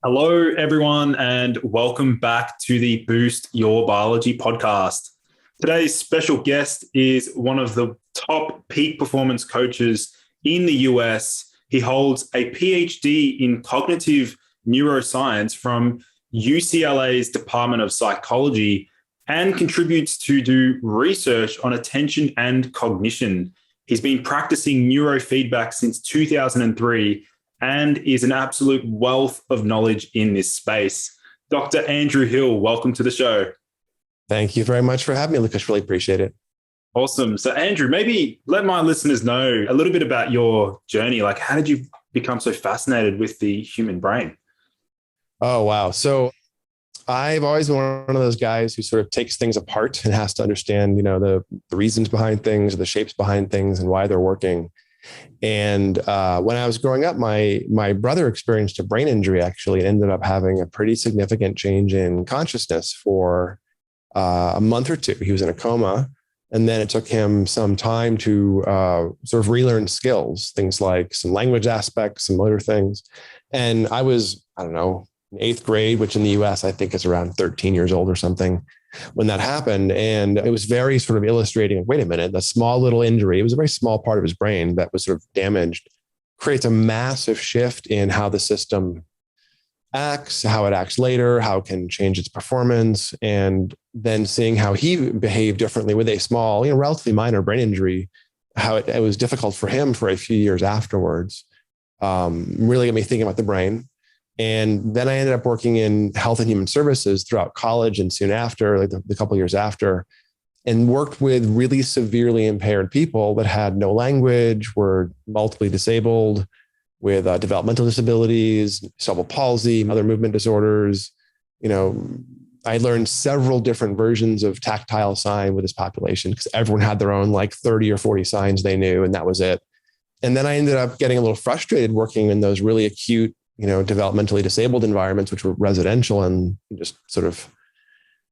Hello, everyone, and welcome back to the Boost Your Biology podcast. Today's special guest is one of the top peak performance coaches in the US. He holds a Ph.D. in Cognitive Neuroscience from UCLA's Department of Psychology and contributes to do research on attention and cognition. He's been practicing neurofeedback since 2003 and is an absolute wealth of knowledge in this space. Dr. Andrew Hill, welcome to the show. Thank you very much for having me, Lucas. Really appreciate it. Awesome. So, Andrew, maybe let my listeners know a little bit about your journey. Like, how did you become so fascinated with the human brain? Oh, wow. So I've always been one of those guys who sort of takes things apart and has to understand, the reasons behind things, the shapes behind things, and why they're working. And when I was growing up, my brother experienced a brain injury, actually, and ended up having a pretty significant change in consciousness for a month or two. He was in a coma. And then it took him some time to sort of relearn skills, things like some language aspects, some motor things. And I was, in eighth grade, which in the US, I think is around 13 years old or something when that happened. And it was very sort of illustrating, wait a minute, the small little injury, it was a very small part of his brain that was sort of damaged, creates a massive shift in how the system acts, how it acts later, how it can change its performance. And then seeing how he behaved differently with a small, relatively minor brain injury, how it was difficult for him for a few years afterwards, really got me thinking about the brain. And then I ended up working in health and human services throughout college and soon after, like the couple of years after, and worked with really severely impaired people that had no language, were multiply disabled, with developmental disabilities, cerebral palsy, other movement disorders. I learned several different versions of tactile sign with this population because everyone had their own like 30 or 40 signs they knew, and that was it. And then I ended up getting a little frustrated working in those really acute, developmentally disabled environments, which were residential and just sort of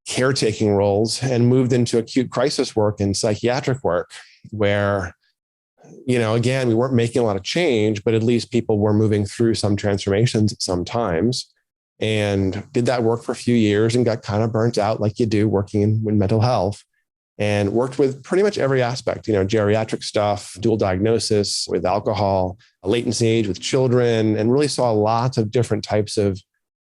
caretaking roles, and moved into acute crisis work and psychiatric work where, again, we weren't making a lot of change, but at least people were moving through some transformations at some times, and did that work for a few years and got kind of burnt out like you do working in mental health, and worked with pretty much every aspect, geriatric stuff, dual diagnosis with alcohol, latency age with children, and really saw lots of different types of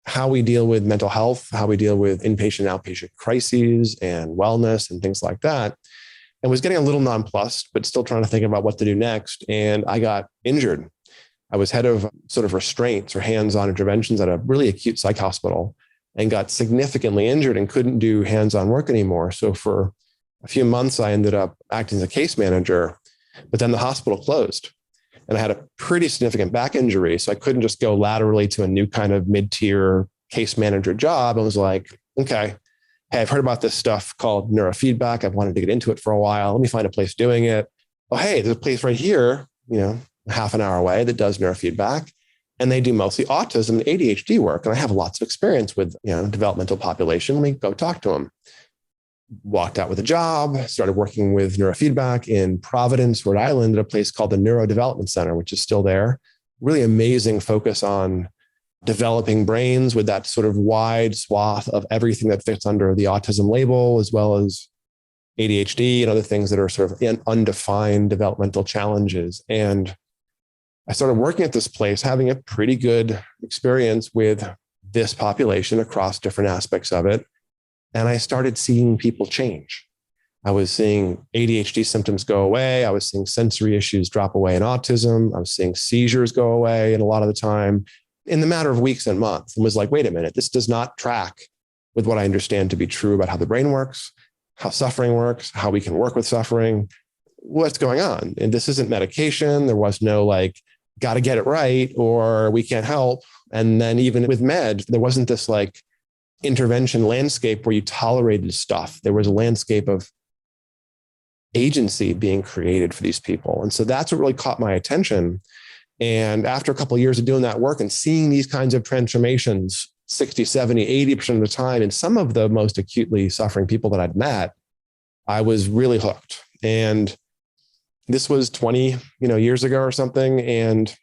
how we deal with mental health, how we deal with inpatient, outpatient crises and wellness and things like that. And was getting a little nonplussed, but still trying to think about what to do next. And I got injured. I was head of sort of restraints or hands-on interventions at a really acute psych hospital and got significantly injured and couldn't do hands-on work anymore. So for a few months, I ended up acting as a case manager, but then the hospital closed and I had a pretty significant back injury. So I couldn't just go laterally to a new kind of mid-tier case manager job. I was like, okay, hey, I've heard about this stuff called neurofeedback. I've wanted to get into it for a while. Let me find a place doing it. Oh, hey, there's a place right here, half an hour away that does neurofeedback. And they do mostly autism and ADHD work. And I have lots of experience with, developmental population. Let me go talk to them. Walked out with a job, started working with neurofeedback in Providence, Rhode Island, at a place called the Neurodevelopment Center, which is still there. Really amazing focus on developing brains with that sort of wide swath of everything that fits under the autism label, as well as ADHD and other things that are sort of undefined developmental challenges. And I started working at this place, having a pretty good experience with this population across different aspects of it. And I started seeing people change. I was seeing ADHD symptoms go away. I was seeing sensory issues drop away in autism. I was seeing seizures go away. And a lot of the time, in the matter of weeks and months, and was like, wait a minute, this does not track with what I understand to be true about how the brain works, how suffering works, how we can work with suffering, what's going on. And this isn't medication. There was no got to get it right or we can't help. And then even with meds, there wasn't this intervention landscape where you tolerated stuff. There was a landscape of agency being created for these people. And so that's what really caught my attention. And after a couple of years of doing that work and seeing these kinds of transformations, 60, 70, 80% of the time, in some of the most acutely suffering people that I'd met, I was really hooked. And this was 20, years ago or something. And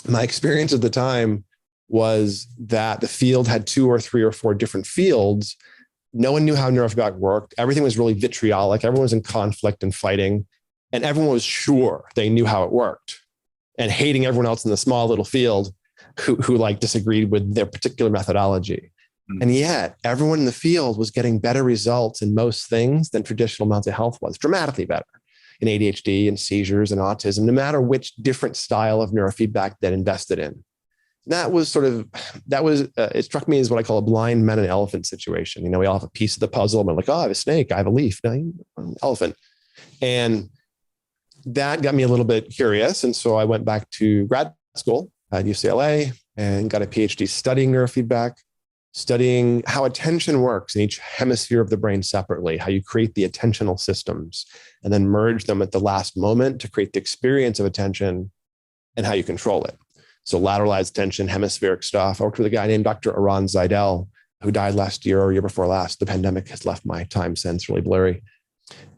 my experience at the time was that the field had 2 or 3 or 4 different fields. No one knew how neurofeedback worked. Everything was really vitriolic. Everyone was in conflict and fighting. And everyone was sure they knew how it worked and hating everyone else in the small little field who like disagreed with their particular methodology. And yet everyone in the field was getting better results in most things than traditional mental health was, dramatically better in ADHD and seizures and autism, no matter which different style of neurofeedback that invested in. It struck me as what I call a blind man and elephant situation. We all have a piece of the puzzle. And we're like, oh, I have a snake, I have a leaf, no, I'm an elephant. And that got me a little bit curious. And so I went back to grad school at UCLA and got a Ph.D. studying neurofeedback, studying how attention works in each hemisphere of the brain separately, how you create the attentional systems and then merge them at the last moment to create the experience of attention and how you control it. So lateralized attention, hemispheric stuff. I worked with a guy named Dr. Eran Zeidel, who died last year or year before last. The pandemic has left my time sense really blurry.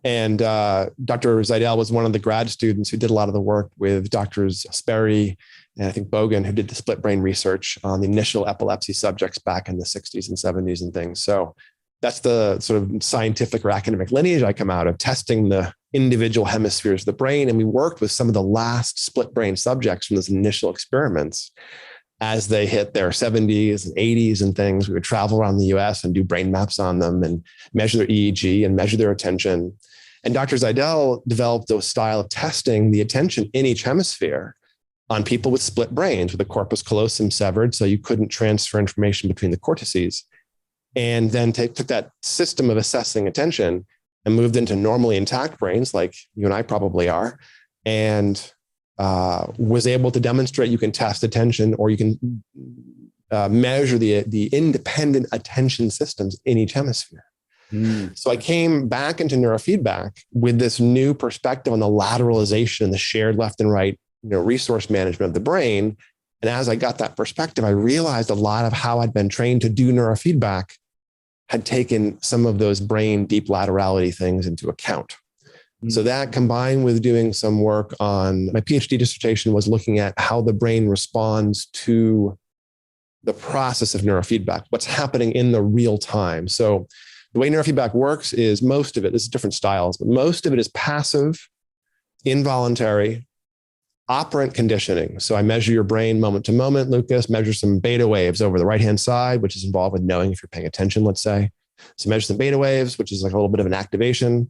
And Dr. Zeidel was one of the grad students who did a lot of the work with Drs. Sperry and I think Bogan, who did the split brain research on the initial epilepsy subjects back in the 60s and 70s and things. So that's the sort of scientific or academic lineage I come out of, testing the individual hemispheres of the brain. And we worked with some of the last split brain subjects from those initial experiments as they hit their 70s and 80s and things. We would travel around the US and do brain maps on them and measure their EEG and measure their attention. And Dr. Zeidel developed a style of testing the attention in each hemisphere on people with split brains with the corpus callosum severed, so you couldn't transfer information between the cortices. And then took that system of assessing attention and moved into normally intact brains like you and I probably are, and was able to demonstrate you can test attention or you can measure the independent attention systems in each hemisphere. So I came back into neurofeedback with this new perspective on the lateralization and the shared left and right resource management of the brain. And as I got that perspective, I realized a lot of how I'd been trained to do neurofeedback had taken some of those brain deep laterality things into account. So that combined with doing some work on my PhD dissertation was looking at how the brain responds to the process of neurofeedback, what's happening in the real time. So the way neurofeedback works is most of it, this is different styles, but most of it is passive, involuntary, operant conditioning. So I measure your brain moment to moment, Lucas, measure some beta waves over the right-hand side, which is involved with knowing if you're paying attention, let's say. So measure some beta waves, which is like a little bit of an activation.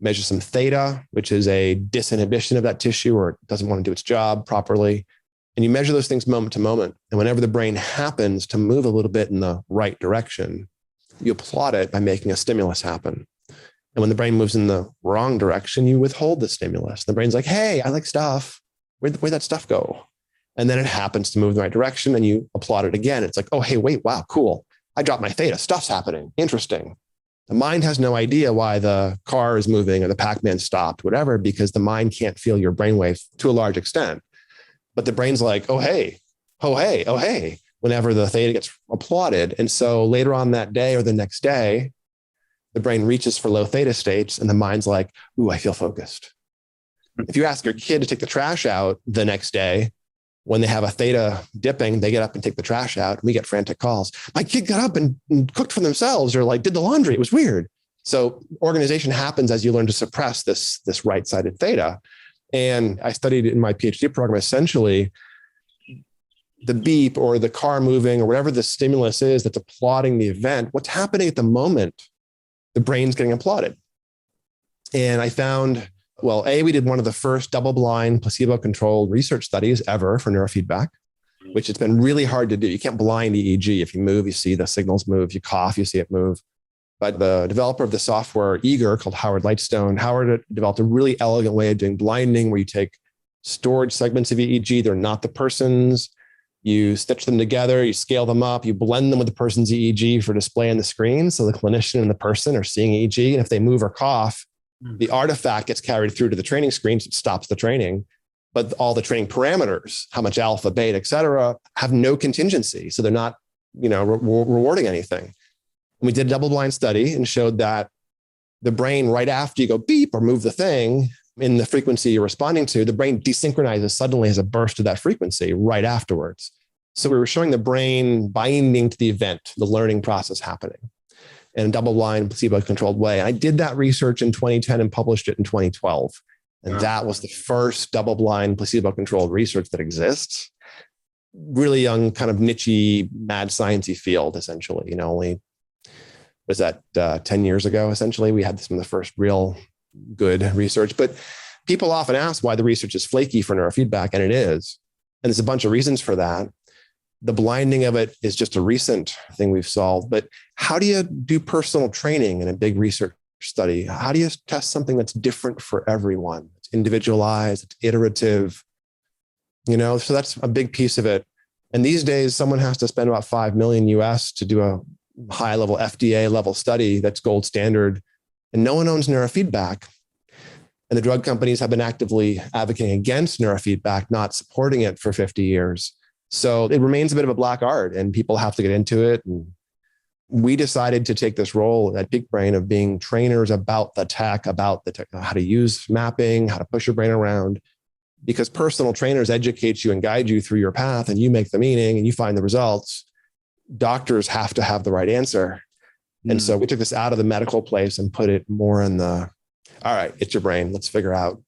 Measure some theta, which is a disinhibition of that tissue or it doesn't want to do its job properly. And you measure those things moment to moment. And whenever the brain happens to move a little bit in the right direction, you applaud it by making a stimulus happen. And when the brain moves in the wrong direction, you withhold the stimulus. The brain's like, hey, I like stuff. Where'd that stuff go? And then it happens to move in the right direction and you applaud it again. It's like, oh, hey, wait, wow, cool. I dropped my theta. Stuff's happening. Interesting. The mind has no idea why the car is moving or the Pac-Man stopped, whatever, because the mind can't feel your brainwave to a large extent. But the brain's like, oh, hey, oh, hey, oh, hey, whenever the theta gets applauded. And so later on that day or the next day, the brain reaches for low theta states and the mind's like, ooh, I feel focused. If you ask your kid to take the trash out the next day, when they have a theta dipping, they get up and take the trash out. And we get frantic calls. My kid got up and cooked for themselves or like did the laundry. It was weird. So organization happens as you learn to suppress this right-sided theta. And I studied in my PhD program, essentially the beep or the car moving or whatever the stimulus is that's applauding the event, what's happening at the moment, the brain's getting applauded. And I found, well, we did one of the first double-blind, placebo-controlled research studies ever for neurofeedback, which it's been really hard to do. You can't blind EEG. If you move, you see the signals move. You cough, you see it move. But the developer of the software, Eager, called Howard Lightstone, Howard developed a really elegant way of doing blinding where you take stored segments of EEG. They're not the person's. You stitch them together, you scale them up, you blend them with the person's EEG for display on the screen. So the clinician and the person are seeing EEG. And if they move or cough, the artifact gets carried through to the training screen, so it stops the training. But all the training parameters, how much alpha, beta, et cetera, have no contingency. So they're not, rewarding anything. And we did a double-blind study and showed that the brain, right after you go beep or move the thing in the frequency you're responding to, the brain desynchronizes suddenly as a burst of that frequency right afterwards. So we were showing the brain binding to the event, the learning process happening in a double-blind, placebo-controlled way. And I did that research in 2010 and published it in 2012. And that was the first double-blind, placebo-controlled research that exists. Really young, kind of niche-y, mad sciencey field, essentially. Only was that 10 years ago, essentially. We had some of the first real good research. But people often ask why the research is flaky for neurofeedback, and it is. And there's a bunch of reasons for that. The blinding of it is just a recent thing we've solved. But how do you do personal training in a big research study? How do you test something that's different for everyone? It's individualized, it's iterative, so that's a big piece of it. And these days, someone has to spend about 5 million US to do a high level FDA level study that's gold standard. And no one owns neurofeedback. And the drug companies have been actively advocating against neurofeedback, not supporting it for 50 years. So it remains a bit of a black art and people have to get into it. And we decided to take this role at Peak Brain of being trainers about the tech, how to use mapping, how to push your brain around, because personal trainers educate you and guide you through your path and you make the meaning and you find the results. Doctors have to have the right answer. And so we took this out of the medical place and put it more in all right, it's your brain. Let's figure out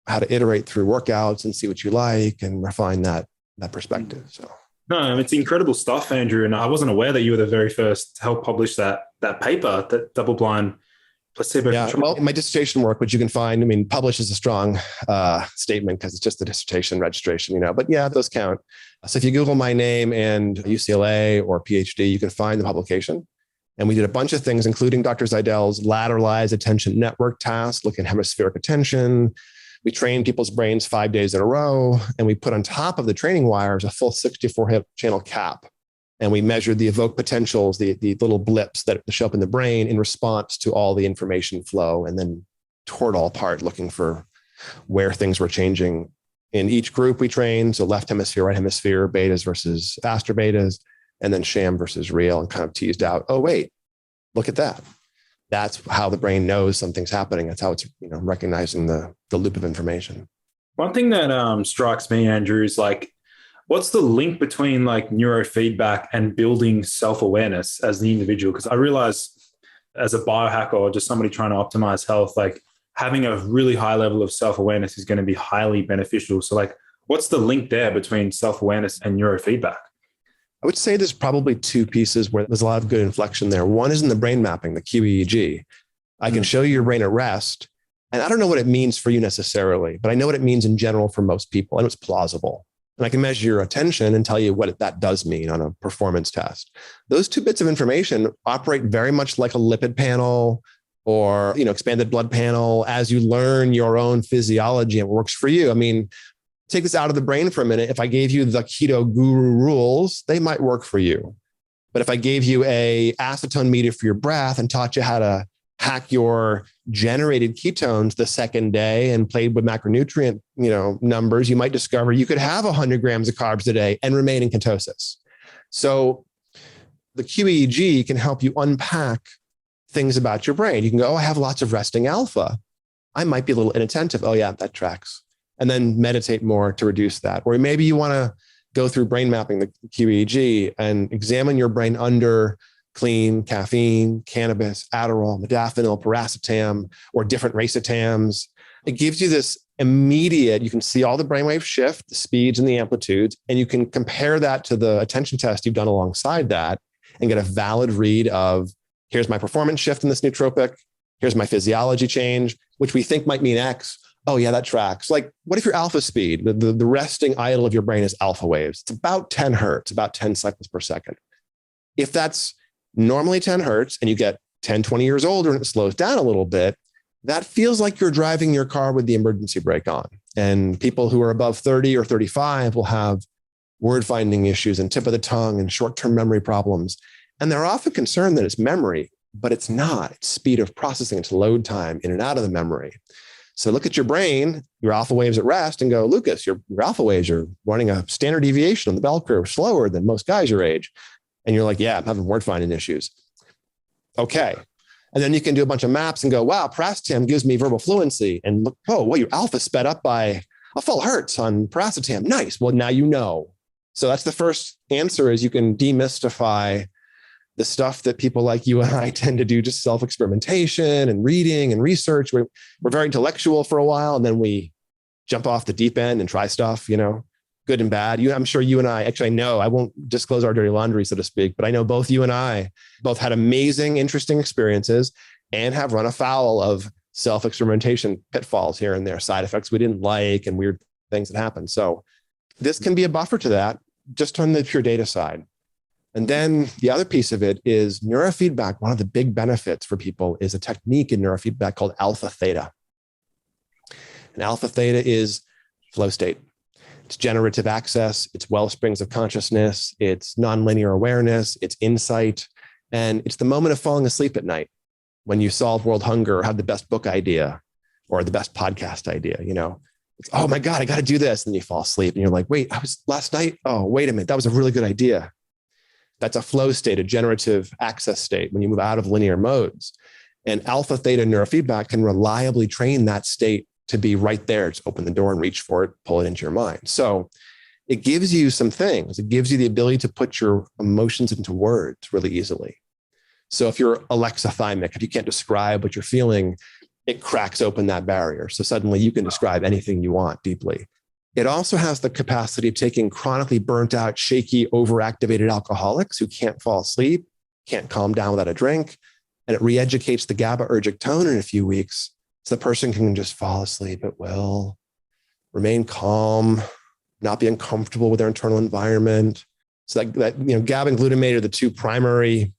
how to iterate through workouts and see what you like and refine that perspective. So no, it's incredible stuff, Andrew. And I wasn't aware that you were the very first to help publish that paper, that double-blind placebo. Yeah, well, my dissertation work, which you can find, publish is a strong statement because it's just the dissertation registration, but yeah, those count. So if you Google my name and UCLA or Ph.D., you can find the publication. And we did a bunch of things, including Dr. Zeidel's lateralized attention network task, looking at hemispheric attention. We trained people's brains 5 days in a row, and we put on top of the training wires a full 64-channel cap. And we measured the evoked potentials, the little blips that show up in the brain in response to all the information flow, and then tore it all apart, looking for where things were changing. In each group we trained, so left hemisphere, right hemisphere, betas versus faster betas, and then sham versus real, and kind of teased out, oh, wait, look at that. That's how the brain knows something's happening. That's how it's recognizing the loop of information. One thing that strikes me, Andrew, is what's the link between neurofeedback and building self-awareness as the individual? Because I realize as a biohacker or just somebody trying to optimize health, having a really high level of self-awareness is going to be highly beneficial. So what's the link there between self-awareness and neurofeedback? I would say there's probably two pieces where there's a lot of good inflection there. One is in the brain mapping, the QEEG. I can show you your brain at rest. And I don't know what it means for you necessarily, but I know what it means in general for most people. And it's plausible. And I can measure your attention and tell you what that does mean on a performance test. Those two bits of information operate very much like a lipid panel or expanded blood panel as you learn your own physiology and what works for you. Take this out of the brain for a minute. If I gave you the keto guru rules, they might work for you. But if I gave you a acetone meter for your breath and taught you how to hack your generated ketones the second day and played with macronutrient, numbers, you might discover you could have 100 grams of carbs a day and remain in ketosis. So the QEEG can help you unpack things about your brain. You can go, oh, I have lots of resting alpha. I might be a little inattentive. Oh yeah, that tracks. And then meditate more to reduce that. Or maybe you want to go through brain mapping, the QEEG, and examine your brain under clean, caffeine, cannabis, Adderall, modafinil, paracetam, or different racetams. It gives you this immediate, you can see all the brainwave shift, the speeds and the amplitudes, and you can compare that to the attention test you've done alongside that and get a valid read of, here's my performance shift in this nootropic, here's my physiology change, which we think might mean X. Oh yeah, that tracks. What if your alpha speed, the resting idle of your brain is alpha waves? It's about 10 hertz, about 10 cycles per second. If that's normally 10 hertz and you get 10, 20 years older and it slows down a little bit, that feels like you're driving your car with the emergency brake on. And people who are above 30 or 35 will have word finding issues and tip of the tongue and short-term memory problems. And they're often concerned that it's memory, but it's not. It's speed of processing, it's load time in and out of the memory. So look at your brain, your alpha waves at rest, and go, Lucas, your alpha waves are running a standard deviation on the bell curve, slower than most guys your age. And you're like, yeah, I'm having word finding issues. Okay. And then you can do a bunch of maps and go, wow, paracetam gives me verbal fluency. And look, oh, well, your alpha sped up by a full hertz on paracetam. Nice. Well, now you know. So that's the first answer, is you can demystify the stuff that people like you and I tend to do, just self-experimentation and reading and research. We're very intellectual for a while, and then we jump off the deep end and try stuff, good and bad. I'm sure you and I, actually, I know, I won't disclose our dirty laundry, so to speak, but I know both you and I both had amazing, interesting experiences and have run afoul of self-experimentation pitfalls here and there, side effects we didn't like and weird things that happen. So this can be a buffer to that, just on the pure data side. And then the other piece of it is neurofeedback. One of the big benefits for people is a technique in neurofeedback called alpha theta. And alpha theta is flow state. It's generative access. It's wellsprings of consciousness. It's nonlinear awareness. It's insight. And it's the moment of falling asleep at night when you solve world hunger or have the best book idea or the best podcast idea. It's, oh my God, I got to do this. And then you fall asleep and you're like, wait, I was last night. Oh, wait a minute. That was a really good idea. That's a flow state, a generative access state when you move out of linear modes. And alpha theta neurofeedback can reliably train that state to be right there. Just open the door and reach for it, pull it into your mind. So it gives you some things. It gives you the ability to put your emotions into words really easily. So if you're alexithymic, if you can't describe what you're feeling, it cracks open that barrier. So suddenly you can describe anything you want deeply. It also has the capacity of taking chronically burnt out, shaky, overactivated alcoholics who can't fall asleep, can't calm down without a drink, and it re-educates the GABAergic tone in a few weeks. So the person can just fall asleep at will, remain calm, not be uncomfortable with their internal environment. So that GABA and glutamate are the two primary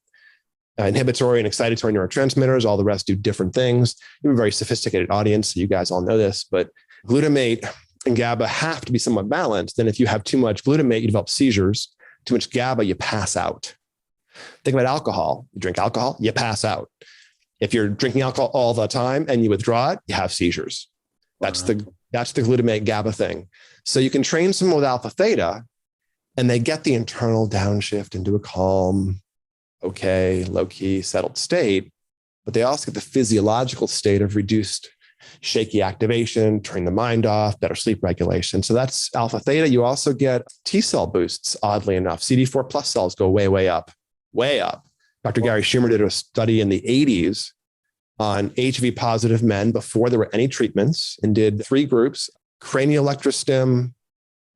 inhibitory and excitatory neurotransmitters. All the rest do different things. You have a very sophisticated audience, so you guys all know this, but glutamate and GABA have to be somewhat balanced. And if you have too much glutamate, you develop seizures. Too much GABA, you pass out. Think about alcohol. You drink alcohol, you pass out. If you're drinking alcohol all the time and you withdraw it, you have seizures. That's the glutamate GABA thing. So you can train someone with alpha theta and they get the internal downshift into a calm, okay, low-key, settled state, but they also get the physiological state of reduced shaky activation, turning the mind off, better sleep regulation. So that's alpha theta. You also get T cell boosts, oddly enough. CD4 plus cells go way, way up, way up. Dr. Gary Schumer did a study in the 80s on HIV positive men before there were any treatments and did 3 groups: cranial electrostim,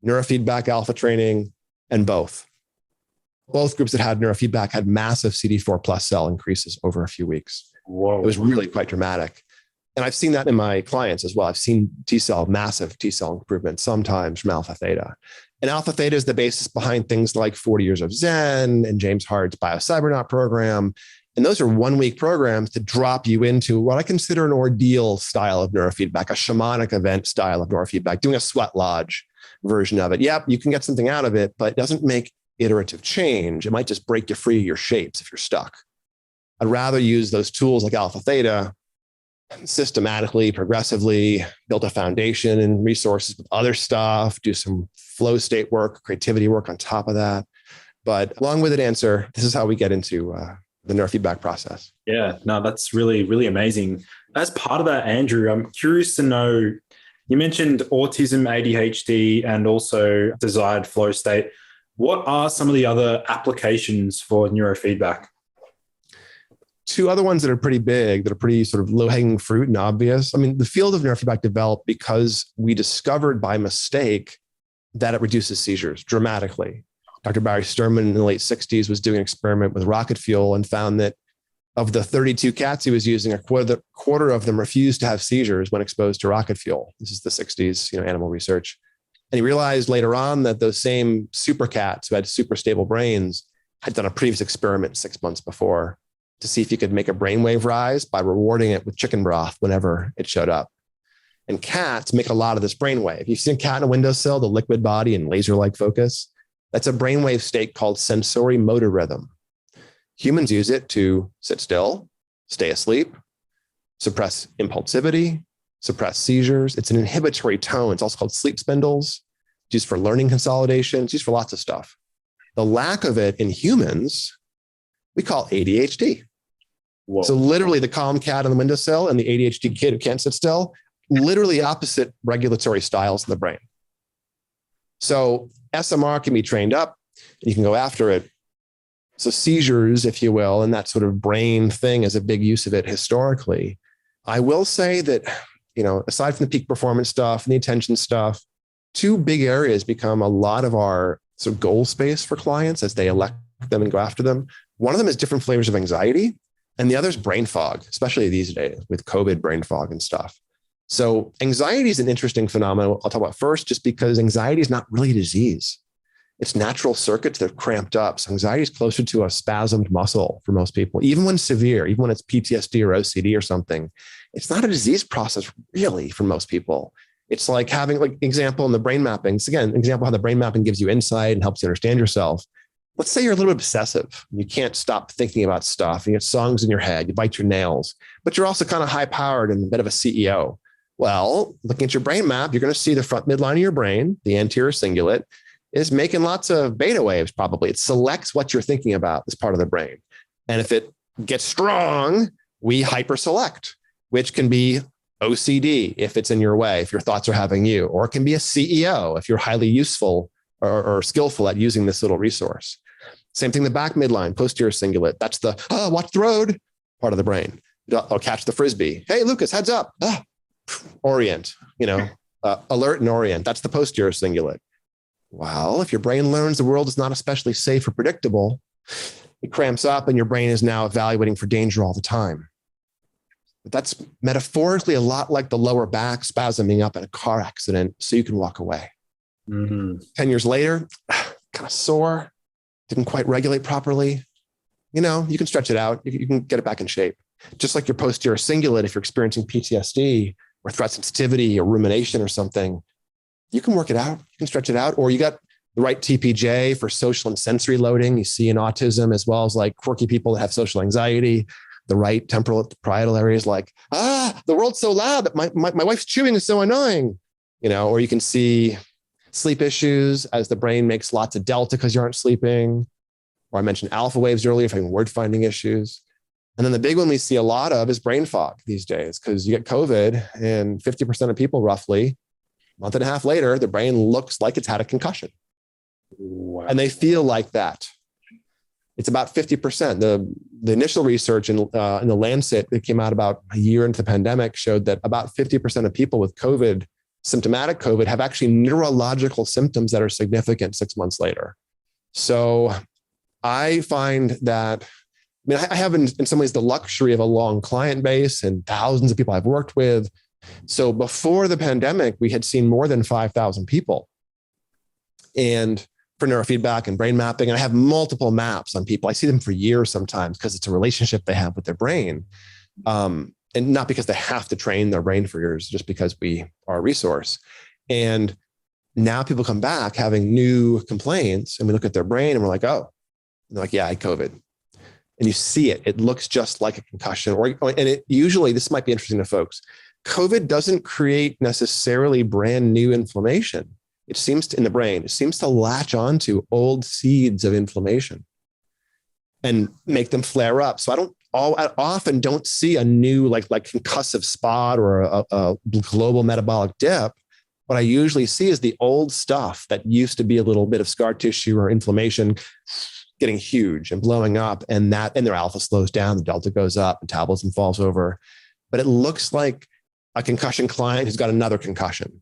neurofeedback alpha training, and both. Both groups that had neurofeedback had massive CD4 plus cell increases over a few weeks. Whoa. It was really quite dramatic. And I've seen that in my clients as well. I've seen massive T cell improvement sometimes from alpha theta. And alpha theta is the basis behind things like 40 Years of Zen and James Hart's BioCybernaut program. And those are 1-week programs to drop you into what I consider an ordeal style of neurofeedback, a shamanic event style of neurofeedback, doing a sweat lodge version of it. Yep, you can get something out of it, but it doesn't make iterative change. It might just break you free of your shapes if you're stuck. I'd rather use those tools like alpha theta systematically, progressively, build a foundation and resources with other stuff, do some flow state work, creativity work on top of that. But long-winded answer, this is how we get into the neurofeedback process. Yeah, no, that's really, really amazing. As part of that, Andrew, I'm curious to know, you mentioned autism, ADHD, and also desired flow state. What are some of the other applications for neurofeedback? 2 other ones that are pretty big, that are pretty sort of low-hanging fruit and obvious. I mean, the field of neurofeedback developed because we discovered by mistake that it reduces seizures dramatically. Dr. Barry Sturman in the late 60s was doing an experiment with rocket fuel and found that of the 32 cats he was using, a quarter of them refused to have seizures when exposed to rocket fuel. This is the 60s, animal research. And he realized later on that those same super cats who had super stable brains had done a previous experiment 6 months before to see if you could make a brainwave rise by rewarding it with chicken broth whenever it showed up. And cats make a lot of this brainwave. You've seen a cat in a windowsill, the liquid body and laser-like focus. That's a brainwave state called sensory motor rhythm. Humans use it to sit still, stay asleep, suppress impulsivity, suppress seizures. It's an inhibitory tone. It's also called sleep spindles. It's used for learning consolidation. It's used for lots of stuff. The lack of it in humans, we call ADHD. Whoa. So literally the calm cat on the windowsill and the ADHD kid who can't sit still, literally opposite regulatory styles in the brain. So SMR can be trained up. You can go after it. So seizures, if you will, and that sort of brain thing is a big use of it historically. I will say that, aside from the peak performance stuff and the attention stuff, two big areas become a lot of our sort of goal space for clients as they elect them and go after them. One of them is different flavors of anxiety, and the other is brain fog, especially these days with COVID brain fog and stuff. So anxiety is an interesting phenomenon. I'll talk about first, just because anxiety is not really a disease. It's natural circuits that are cramped up. So anxiety is closer to a spasmed muscle for most people, even when severe, even when it's PTSD or OCD or something. It's not a disease process really for most people. It's like having, like, example in the brain mapping. So again, example how the brain mapping gives you insight and helps you understand yourself. Let's say you're a little bit obsessive. You can't stop thinking about stuff. You get songs in your head, you bite your nails, but you're also kind of high powered and a bit of a CEO. Well, looking at your brain map, you're going to see the front midline of your brain, the anterior cingulate, is making lots of beta waves probably. It selects what you're thinking about as part of the brain. And if it gets strong, we hyperselect, which can be OCD if it's in your way, if your thoughts are having you, or it can be a CEO if you're highly useful or skillful at using this little resource. Same thing, the back midline, posterior cingulate. That's the, watch the road part of the brain. I'll catch the Frisbee. Hey, Lucas, heads up. Orient, alert and orient. That's the posterior cingulate. Well, if your brain learns the world is not especially safe or predictable, it cramps up and your brain is now evaluating for danger all the time. But that's metaphorically a lot like the lower back spasming up in a car accident so you can walk away. 10 years later, kind of sore, didn't quite regulate properly. You can stretch it out. You can get it back in shape. Just like your posterior cingulate, if you're experiencing PTSD or threat sensitivity or rumination or something, you can work it out. You can stretch it out. Or you got the right TPJ for social and sensory loading. You see in autism, as well as like quirky people that have social anxiety, the right temporal parietal areas like, the world's so loud that my wife's chewing is so annoying. Or you can see sleep issues as the brain makes lots of delta because you aren't sleeping. Or I mentioned alpha waves earlier, having word finding issues. And then the big one we see a lot of is brain fog these days, because you get COVID and 50% of people roughly, a month and a half later, the brain looks like it's had a concussion. Wow. And they feel like that. It's about 50%. The initial research in the Lancet that came out about a year into the pandemic showed that about 50% of people with COVID, symptomatic COVID, have actually neurological symptoms that are significant 6 months later. So I find that, I have in some ways the luxury of a long client base and thousands of people I've worked with. So before the pandemic, we had seen more than 5,000 people. And for neurofeedback and brain mapping, and I have multiple maps on people. I see them for years sometimes because it's a relationship they have with their brain. And not because they have to train their brain for years, just because we are a resource. And now people come back having new complaints and we look at their brain and we're like, oh, and they're like, yeah, I had COVID. And you see it. It looks just like a concussion. And it usually, this might be interesting to folks, COVID doesn't create necessarily brand new inflammation. It seems to, in the brain, it seems to latch onto old seeds of inflammation and make them flare up. So I often don't see a new like concussive spot or a global metabolic dip. What I usually see is the old stuff that used to be a little bit of scar tissue or inflammation getting huge and blowing up, and their alpha slows down, the delta goes up, metabolism falls over. But it looks like a concussion client who's got another concussion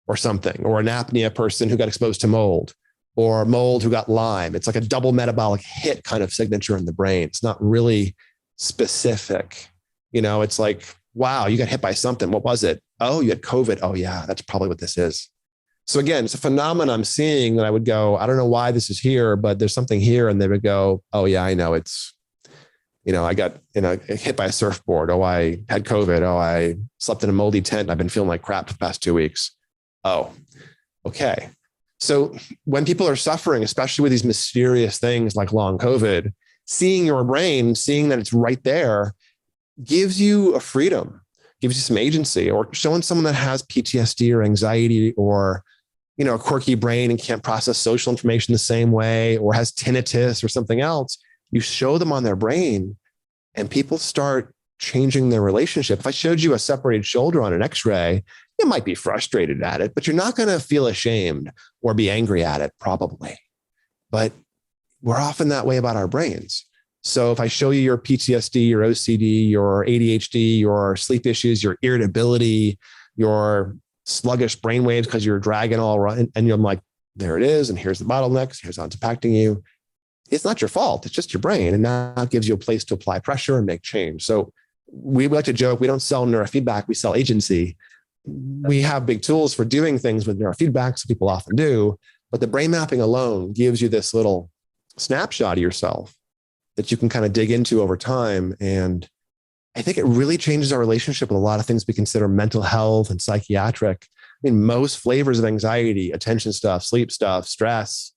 or something, or an apnea person who got exposed to mold, or mold who got Lyme. It's like a double metabolic hit kind of signature in the brain. It's not really specific. It's like, wow, you got hit by something. What was it? Oh, you had COVID. Oh yeah, that's probably what this is. So again, it's a phenomenon I'm seeing that I would go, I don't know why this is here, but there's something here. And they would go, oh yeah, I know it's, I got hit by a surfboard. Oh, I had COVID. Oh, I slept in a moldy tent. I've been feeling like crap for the past 2 weeks. Oh, okay. So when people are suffering, especially with these mysterious things like long COVID, seeing your brain, seeing that it's right there, gives you a freedom, gives you some agency. Or showing someone that has PTSD or anxiety or, a quirky brain and can't process social information the same way, or has tinnitus or something else, you show them on their brain and people start changing their relationship. If I showed you a separated shoulder on an X-ray, You might be frustrated at it, but you're not going to feel ashamed or be angry at it, probably. But we're often that way about our brains. So if I show you your PTSD, your OCD, your ADHD, your sleep issues, your irritability, your sluggish brainwaves because you're dragging all around, and you're like, there it is, and here's the bottlenecks, here's how it's impacting you. It's not your fault. It's just your brain. And now it gives you a place to apply pressure and make change. So we like to joke, we don't sell neurofeedback, we sell agency. We have big tools for doing things with neurofeedback, so people often do. But the brain mapping alone gives you this little snapshot of yourself that you can kind of dig into over time. And I think it really changes our relationship with a lot of things we consider mental health and psychiatric. I mean, most flavors of anxiety, attention stuff, sleep stuff, stress,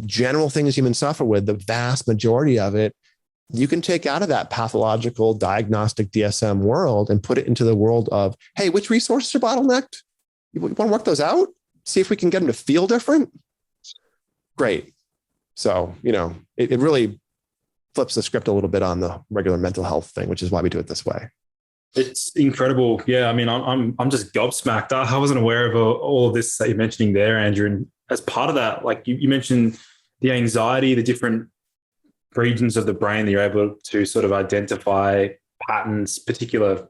general things humans suffer with, the vast majority of it, you can take out of that pathological diagnostic DSM world and put it into the world of, hey, which resources are bottlenecked? You want to work those out? See if we can get them to feel different? Great. So, it really flips the script a little bit on the regular mental health thing, which is why we do it this way. It's incredible. Yeah. I mean, I'm just gobsmacked. I wasn't aware of all of this that you're mentioning there, Andrew. And as part of that, like you mentioned the anxiety, the different regions of the brain that you're able to sort of identify patterns, particular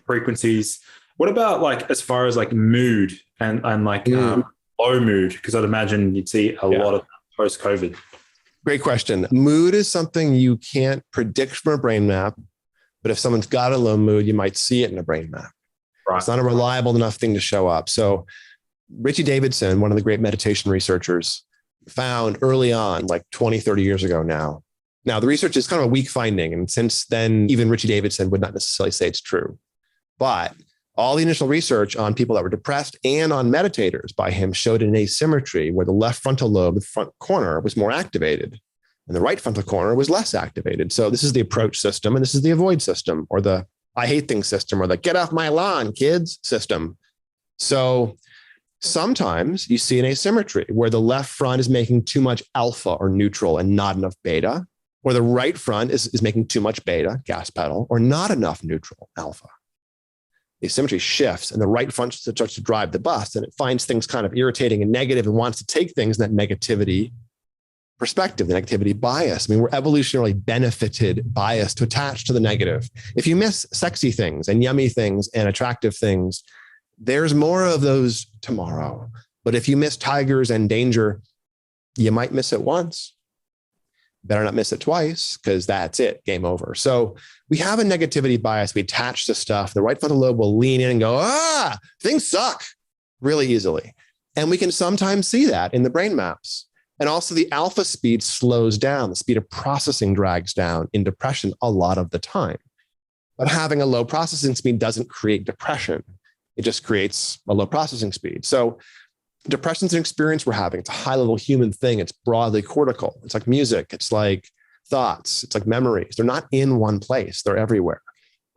frequencies. What about like, as far as like mood and like low mood? Because I'd imagine you'd see a lot of post-COVID. Great question. Mood is something you can't predict from a brain map, but if someone's got a low mood, you might see it in a brain map. Right. It's not a reliable enough thing to show up. So Richie Davidson, one of the great meditation researchers, found early on, like 20, 30 years ago now. Now, the research is kind of a weak finding. And since then, even Richie Davidson would not necessarily say it's true. But all the initial research on people that were depressed and on meditators by him showed an asymmetry where the left frontal lobe, the front corner, was more activated and the right frontal corner was less activated. So this is the approach system, and this is the avoid system, or the I hate things system, or the get off my lawn, kids system. So sometimes you see an asymmetry where the left front is making too much alpha or neutral and not enough beta, or the right front is making too much beta, gas pedal, or not enough neutral, alpha. The asymmetry shifts and the right front starts to drive the bus, and it finds things kind of irritating and negative and wants to take things in that negativity perspective, the negativity bias. I mean, we're evolutionarily benefited bias to attach to the negative. If you miss sexy things and yummy things and attractive things, there's more of those tomorrow. But if you miss tigers and danger, you might miss it once. Better not miss it twice, because that's it, game over. So we have a negativity bias. We attach to stuff. The right frontal lobe will lean in and go, things suck really easily. And we can sometimes see that in the brain maps. And also the alpha speed slows down. The speed of processing drags down in depression a lot of the time. But having a low processing speed doesn't create depression. It just creates a low processing speed. So depression's an experience we're having. It's a high level human thing. It's broadly cortical. It's like music. It's like thoughts. It's like memories. They're not in one place. They're everywhere.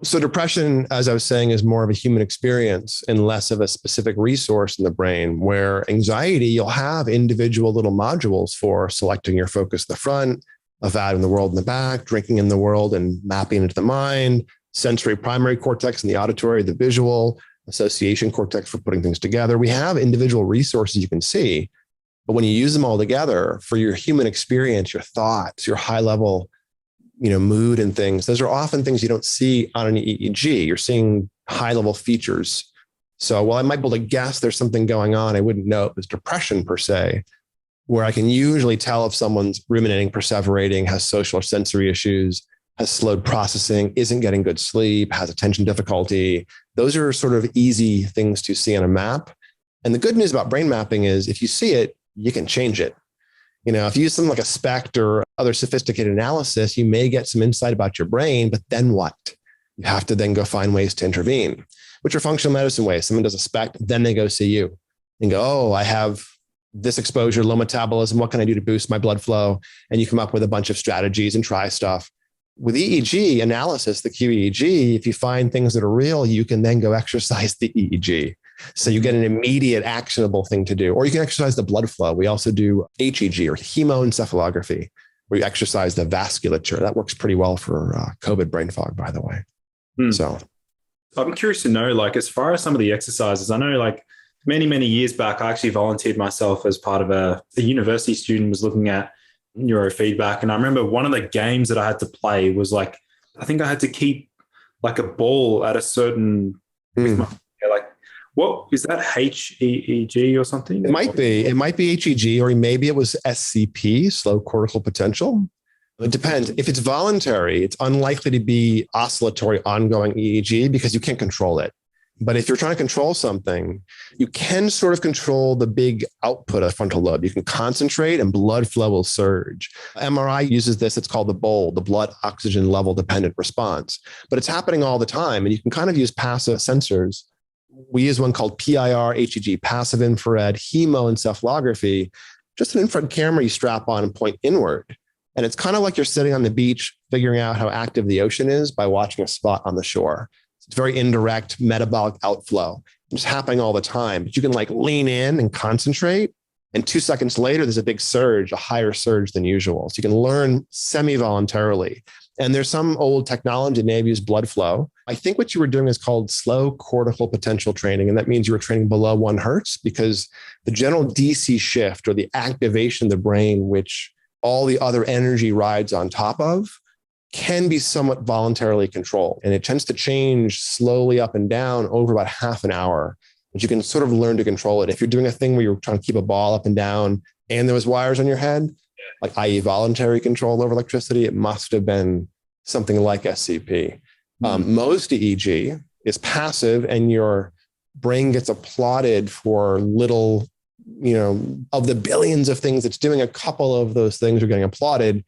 So depression, as I was saying, is more of a human experience and less of a specific resource in the brain, where anxiety, you'll have individual little modules for selecting your focus in the front, evaluating the world in the back, drinking in the world and mapping into the mind, sensory primary cortex and the auditory, the visual, association cortex for putting things together. We have individual resources you can see, but when you use them all together for your human experience, your thoughts, your high level, mood and things, those are often things you don't see on an EEG. You're seeing high level features. So while I might be able to guess there's something going on, I wouldn't know it was depression per se, where I can usually tell if someone's ruminating, perseverating, has social or sensory issues, has slowed processing, isn't getting good sleep, has attention difficulty. Those are sort of easy things to see on a map. And the good news about brain mapping is if you see it, you can change it. If you use something like a SPECT or other sophisticated analysis, you may get some insight about your brain, but then what? You have to then go find ways to intervene, which are functional medicine ways. Someone does a SPECT, then they go see you and go, I have this exposure, low metabolism. What can I do to boost my blood flow? And you come up with a bunch of strategies and try stuff. With EEG analysis, the QEEG, if you find things that are real, you can then go exercise the EEG. So you get an immediate actionable thing to do, or you can exercise the blood flow. We also do HEG or hemoencephalography, where you exercise the vasculature. That works pretty well for COVID brain fog, by the way. So I'm curious to know, like, as far as some of the exercises, I know like many, many years back, I actually volunteered myself as part of a university student was looking at neurofeedback. And I remember one of the games that I had to play was like, I think I had to keep like a ball at a certain, like, what is that, HEEG or something? It might be. It might be HEG, or maybe it was SCP, slow cortical potential. It depends. If it's voluntary, it's unlikely to be oscillatory ongoing EEG because you can't control it. But if you're trying to control something, you can sort of control the big output of frontal lobe. You can concentrate and blood flow will surge. MRI uses this. It's called the BOLD, the blood oxygen level dependent response. But it's happening all the time. And you can kind of use passive sensors. We use one called PIR HEG, passive infrared hemoencephalography, just an infrared camera you strap on and point inward. And it's kind of like you're sitting on the beach, figuring out how active the ocean is by watching a spot on the shore. It's very indirect metabolic outflow. It's happening all the time, but you can like lean in and concentrate. And 2 seconds later, there's a big surge, a higher surge than usual. So you can learn semi-voluntarily. And there's some old technology that may have used blood flow. I think what you were doing is called slow cortical potential training. And that means you were training below 1 hertz because the general DC shift or the activation of the brain, which all the other energy rides on top of, can be somewhat voluntarily controlled. And it tends to change slowly up and down over about half an hour. But you can sort of learn to control it. If you're doing a thing where you're trying to keep a ball up and down and there was wires on your head, like i.e. voluntary control over electricity, it must have been something like SCP. Most EEG is passive and your brain gets applauded for little, of the billions of things it's doing, a couple of those things are getting applauded.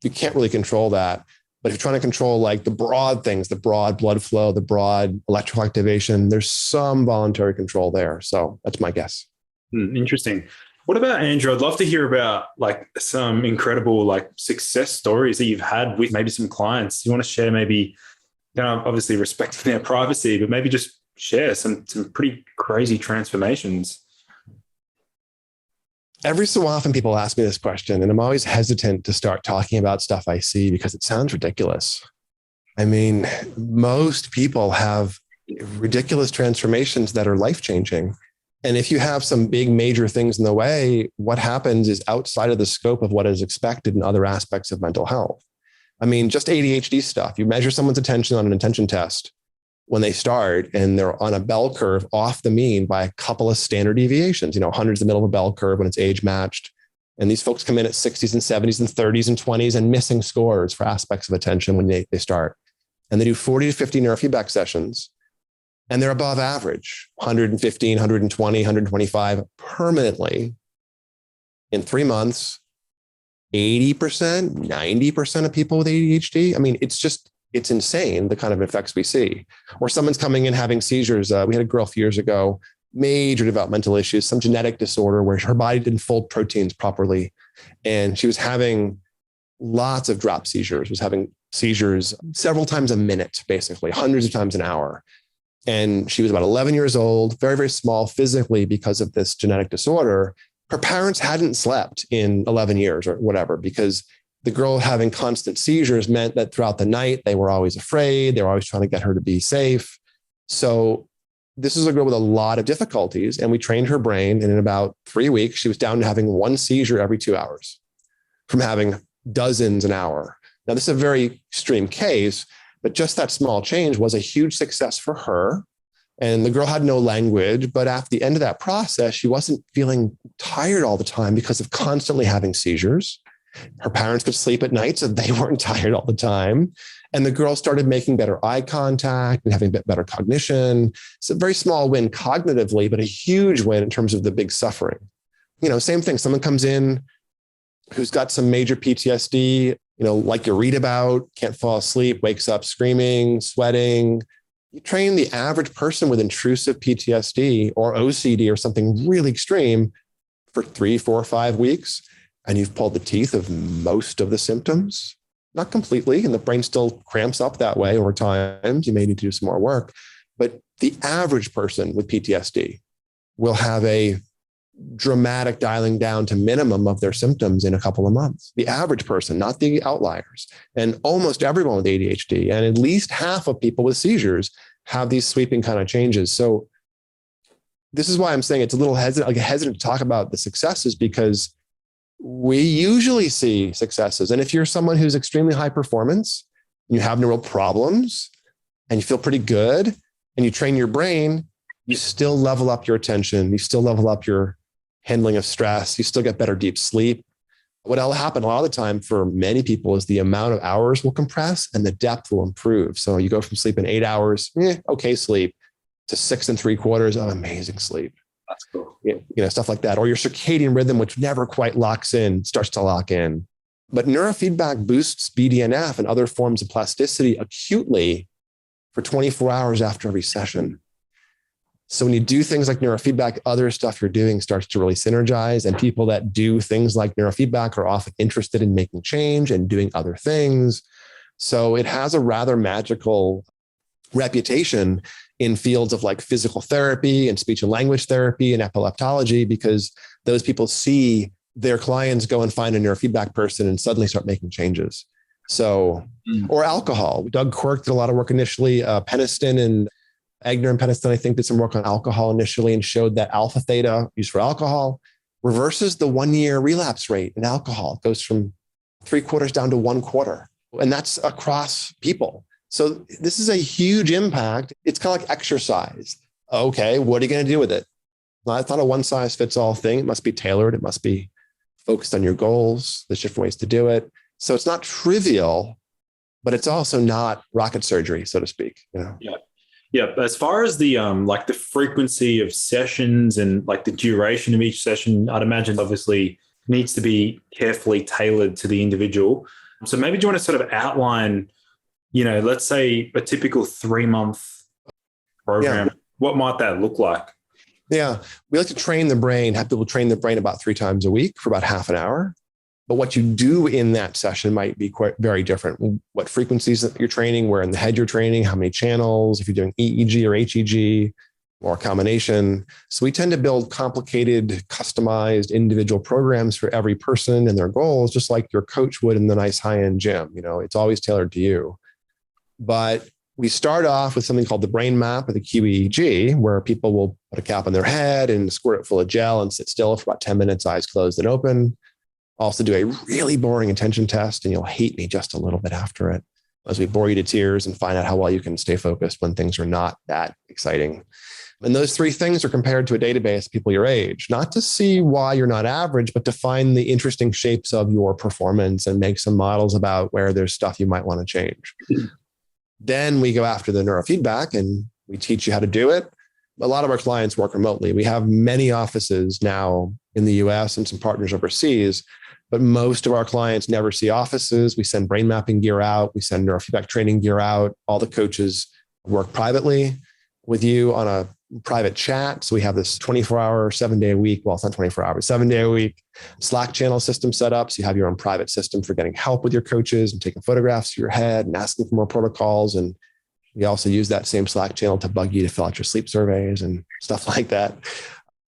You can't really control that. But if you're trying to control like the broad things, the broad blood flow, the broad electrical activation, there's some voluntary control there. So that's my guess. Interesting. What about Andrew? I'd love to hear about like some incredible like success stories that you've had with maybe some clients. You want to share maybe, obviously respecting their privacy, but maybe just share some pretty crazy transformations. Every so often people ask me this question, and I'm always hesitant to start talking about stuff I see because it sounds ridiculous. I mean, most people have ridiculous transformations that are life-changing. And if you have some big major things in the way, what happens is outside of the scope of what is expected in other aspects of mental health. I mean, just ADHD stuff. You measure someone's attention on an attention test when they start, and they're on a bell curve off the mean by a couple of standard deviations. 100's the middle of a bell curve when it's age matched. And these folks come in at 60s and 70s and 30s and 20s and missing scores for aspects of attention when they start. And they do 40 to 50 neurofeedback sessions. And they're above average, 115, 120, 125 permanently in 3 months, 80%, 90% of people with ADHD. I mean, it's insane, the kind of effects we see. Or someone's coming in having seizures. We had a girl a few years ago, major developmental issues, some genetic disorder where her body didn't fold proteins properly. And she was having lots of drop seizures, was having seizures several times a minute, basically, hundreds of times an hour. And she was about 11 years old, very, very small physically because of this genetic disorder. Her parents hadn't slept in 11 years or whatever, because the girl having constant seizures meant that throughout the night, they were always afraid. They were always trying to get her to be safe. So this is a girl with a lot of difficulties. And we trained her brain. And in about 3 weeks, she was down to having 1 seizure every 2 hours from having dozens an hour. Now, this is a very extreme case, but just that small change was a huge success for her. And the girl had no language, but at the end of that process, she wasn't feeling tired all the time because of constantly having seizures. Her parents could sleep at night, so they weren't tired all the time. And the girl started making better eye contact and having better cognition. It's a very small win cognitively, but a huge win in terms of the big suffering. Same thing. Someone comes in who's got some major PTSD, like you read about, can't fall asleep, wakes up screaming, sweating. You train the average person with intrusive PTSD or OCD or something really extreme for 3, 4, 5 weeks, and you've pulled the teeth of most of the symptoms. Not completely, and the brain still cramps up that way over time. You may need to do some more work, but the average person with PTSD will have a dramatic dialing down to minimum of their symptoms in a couple of months. The average person, not the outliers. And almost everyone with ADHD and at least half of people with seizures have these sweeping kind of changes. So this is why I'm saying it's a little hesitant to talk about the successes, because we usually see successes. And if you're someone who's extremely high performance, you have no real problems, and you feel pretty good, and you train your brain, you still level up your attention. You still level up your handling of stress. You still get better deep sleep. What'll happen a lot of the time for many people is the amount of hours will compress and the depth will improve. So you go from sleeping 8 hours, okay sleep, to 6 3/4 of amazing sleep. That's cool. Stuff like that. Or your circadian rhythm, which never quite locks in, starts to lock in. But neurofeedback boosts BDNF and other forms of plasticity acutely for 24 hours after every session. So when you do things like neurofeedback, other stuff you're doing starts to really synergize. And people that do things like neurofeedback are often interested in making change and doing other things. So it has a rather magical reputation in fields of like physical therapy and speech and language therapy and epileptology, because those people see their clients go and find a neurofeedback person and suddenly start making changes. So, or alcohol. Doug Quirk did a lot of work initially. Peniston and Egner and Peniston, I think, did some work on alcohol initially and showed that alpha theta used for alcohol reverses the 1-year relapse rate in alcohol. It goes from 3/4 down to 1/4. And that's across people. So this is a huge impact. It's kind of like exercise. Okay, what are you going to do with it? Well, it's not a one size fits all thing. It must be tailored. It must be focused on your goals. There's different ways to do it. So it's not trivial, but it's also not rocket surgery, so to speak. Yeah. Yeah. As far as the like the frequency of sessions and like the duration of each session, I'd imagine obviously needs to be carefully tailored to the individual. So maybe do you want to sort of outline, let's say a typical 3-month program, what might that look like? Yeah. We like to train the brain, have people train the brain about 3 times a week for about half an hour. But what you do in that session might be quite very different. What frequencies that you're training, where in the head you're training, how many channels, if you're doing EEG or HEG or a combination. So we tend to build complicated, customized individual programs for every person and their goals, just like your coach would in the nice high-end gym. It's always tailored to you. But we start off with something called the brain map or the QEEG, where people will put a cap on their head and squirt it full of gel and sit still for about 10 minutes, eyes closed and open. Also do a really boring attention test, and you'll hate me just a little bit after it, as we bore you to tears and find out how well you can stay focused when things are not that exciting. And those 3 things are compared to a database of people your age, not to see why you're not average, but to find the interesting shapes of your performance and make some models about where there's stuff you might want to change. Then we go after the neurofeedback and we teach you how to do it. A lot of our clients work remotely. We have many offices now in the US and some partners overseas, but most of our clients never see offices. We send brain mapping gear out. We send neurofeedback training gear out. All the coaches work privately with you on a private chat. So we have this 24-hour, 7-day a week. Well, it's not 24 hours, 7-day a week Slack channel system set up. So you have your own private system for getting help with your coaches and taking photographs of your head and asking for more protocols. And we also use that same Slack channel to bug you to fill out your sleep surveys and stuff like that.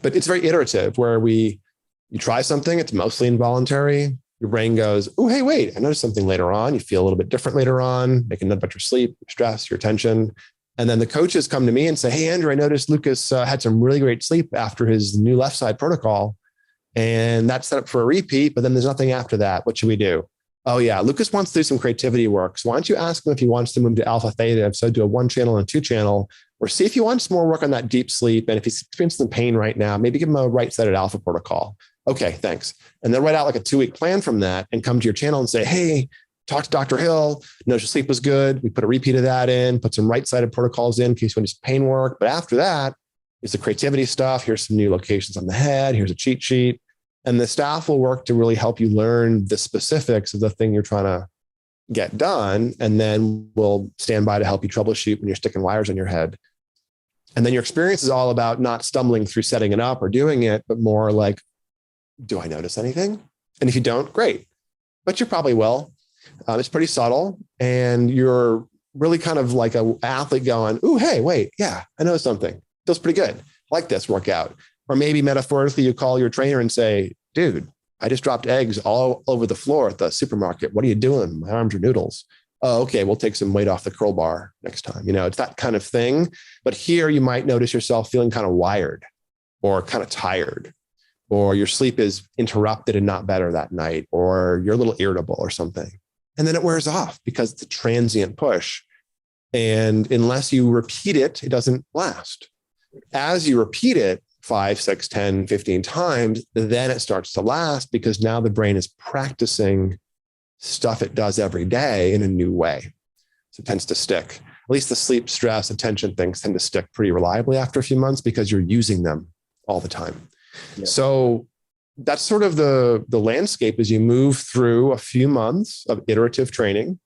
But it's very iterative, where you try something, it's mostly involuntary. Your brain goes, oh, hey, wait, I noticed something later on. You feel a little bit different later on, make a note about your sleep, your stress, your attention. And then the coaches come to me and say, hey, Andrew, I noticed Lucas had some really great sleep after his new left side protocol. And that's set up for a repeat, but then there's nothing after that. What should we do? Oh yeah, Lucas wants to do some creativity work. So why don't you ask him if he wants to move to alpha theta, if so do a 1-channel and 2-channel, or see if he wants more work on that deep sleep. And if he's experiencing pain right now, maybe give him a right-sided alpha protocol. Okay, thanks. And then write out like a 2-week plan from that and come to your channel and say, hey, talk to Dr. Hill, knows your sleep was good. We put a repeat of that in, put some right-sided protocols in case you want to do pain work. But after that is the creativity stuff. Here's some new locations on the head. Here's a cheat sheet. And the staff will work to really help you learn the specifics of the thing you're trying to get done. And then we'll stand by to help you troubleshoot when you're sticking wires in your head. And then your experience is all about not stumbling through setting it up or doing it, but more like, do I notice anything? And if you don't, great. But you probably will. It's pretty subtle. And you're really kind of like an athlete going, ooh, hey, wait, yeah, I know something. Feels pretty good. I like this workout. Or maybe metaphorically, you call your trainer and say, dude, I just dropped eggs all over the floor at the supermarket. What are you doing? My arms are noodles. oh, okay, we'll take some weight off the curl bar next time. It's that kind of thing. But here you might notice yourself feeling kind of wired or kind of tired, or your sleep is interrupted and not better that night, or you're a little irritable or something. And then it wears off because it's a transient push. And unless you repeat it, it doesn't last. As you repeat it 5, 6, 10, 15 times, then it starts to last because now the brain is practicing stuff it does every day in a new way. So it tends to stick. At least the sleep, stress, attention things tend to stick pretty reliably after a few months because you're using them all the time. Yeah. So that's sort of the landscape as you move through a few months of iterative training.